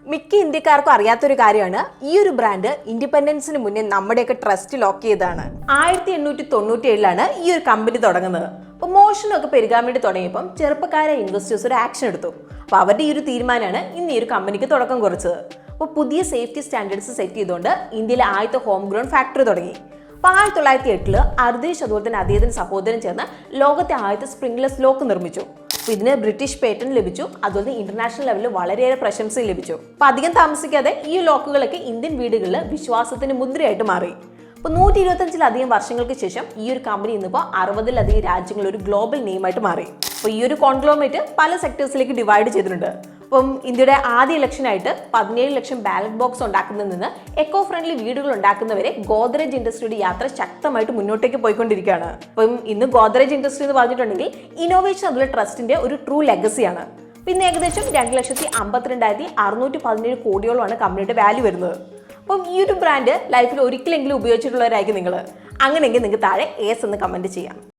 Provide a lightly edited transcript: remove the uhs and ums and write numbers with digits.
മിക്ക ഇന്ത്യക്കാർക്കും അറിയാത്തൊരു കാര്യമാണ് ഈ ഒരു ബ്രാൻഡ് ഇൻഡിപെൻഡൻസിന് മുന്നേ നമ്മുടെയൊക്കെ ട്രസ്റ്റ് ലോക്ക് ചെയ്തതാണ്. 1897 ഈ ഒരു കമ്പനി തുടങ്ങുന്നത്. അപ്പോൾ മോഷണമൊക്കെ പെരുകാൻ വേണ്ടി തുടങ്ങിയപ്പം ചെറുപ്പക്കാരെ ഇൻവെസ്റ്റേഴ്സ് ഒരു ആക്ഷൻ എടുത്തു. അപ്പോൾ അവരുടെ ഈ ഒരു തീരുമാനമാണ് ഇന്ന് ഈ ഒരു കമ്പനിക്ക് തുടക്കം കുറിച്ചത്. അപ്പോൾ പുതിയ സേഫ്റ്റി സ്റ്റാൻഡേർഡ്സ് സെറ്റ് ചെയ്തുകൊണ്ട് ഇന്ത്യയിലെ ആദ്യത്തെ ഹോം ഗ്രൗൺ ഫാക്ടറി തുടങ്ങി. അപ്പോൾ 1908 അർദേശ് അതുപോലെ അദ്ദേഹത്തിന്റെ സഹോദരൻ ചേർന്ന് ലോകത്തെ ആദ്യത്തെ സ്പ്രിംഗ്ലെസ് ലോക്ക് നിർമ്മിച്ചു. അപ്പോൾ ഇതിന് ബ്രിട്ടീഷ് പേറ്റന്റ് ലഭിച്ചു. അതുപോലെ ഇന്റർനാഷണൽ ലെവലിൽ വളരെയേറെ പ്രശംസയും ലഭിച്ചു. അപ്പോൾ അധികം താമസിക്കാതെ ഈ ലോക്കുകളൊക്കെ ഇന്ത്യൻ വീടുകളിൽ വിശ്വാസത്തിന് മുദ്രയായിട്ട് മാറി. അപ്പോൾ 125-ലധികം വർഷങ്ങൾക്ക് ശേഷം ഈ ഒരു കമ്പനി ഇന്നിപ്പോൾ 60-ലധികം രാജ്യങ്ങളിൽ ഒരു ഗ്ലോബൽ നെയിമായിട്ട് മാറി. അപ്പോൾ ഈ ഒരു കോൺഗ്ലോമറേറ്റ് പല സെക്ടേഴ്സിലേക്ക് ഡിവൈഡ് ചെയ്തിട്ടുണ്ട്. അപ്പം ഇന്ത്യയുടെ ആദ്യ ഇലക്ഷനായിട്ട് 17 ലക്ഷം ബാലറ്റ് ബോക്സ് ഉണ്ടാക്കുന്നതിൽ നിന്ന് എക്കോ ഫ്രണ്ട്ലി വീടുകൾ ഉണ്ടാക്കുന്നവരെ ഗോദ്രേജ് ഇൻഡസ്ട്രിയുടെ യാത്ര ശക്തമായിട്ട് മുന്നോട്ടേക്ക് പോയിക്കൊണ്ടിരിക്കുകയാണ്. അപ്പം ഇന്ന് ഗോദ്രേജ് ഇൻഡസ്ട്രി എന്ന് പറഞ്ഞിട്ടുണ്ടെങ്കിൽ ഇന്നോവേഷൻ അതുപോലെ ട്രസ്റ്റിന്റെ ഒരു ട്രൂ ലെഗസിയാണ്. പിന്നെ ഏകദേശം 2,52,617 കോടിയോളമാണ് കമ്പനിയുടെ വാല്യൂ വരുന്നത്. അപ്പം ഈ ഒരു ബ്രാൻഡ് ലൈഫിൽ ഒരിക്കലെങ്കിലും ഉപയോഗിച്ചിട്ടുള്ളവരായിരിക്കും നിങ്ങൾ. അങ്ങനെയെങ്കിൽ നിങ്ങൾക്ക് താഴെ എസ് എന്ന് കമന്റ് ചെയ്യാം.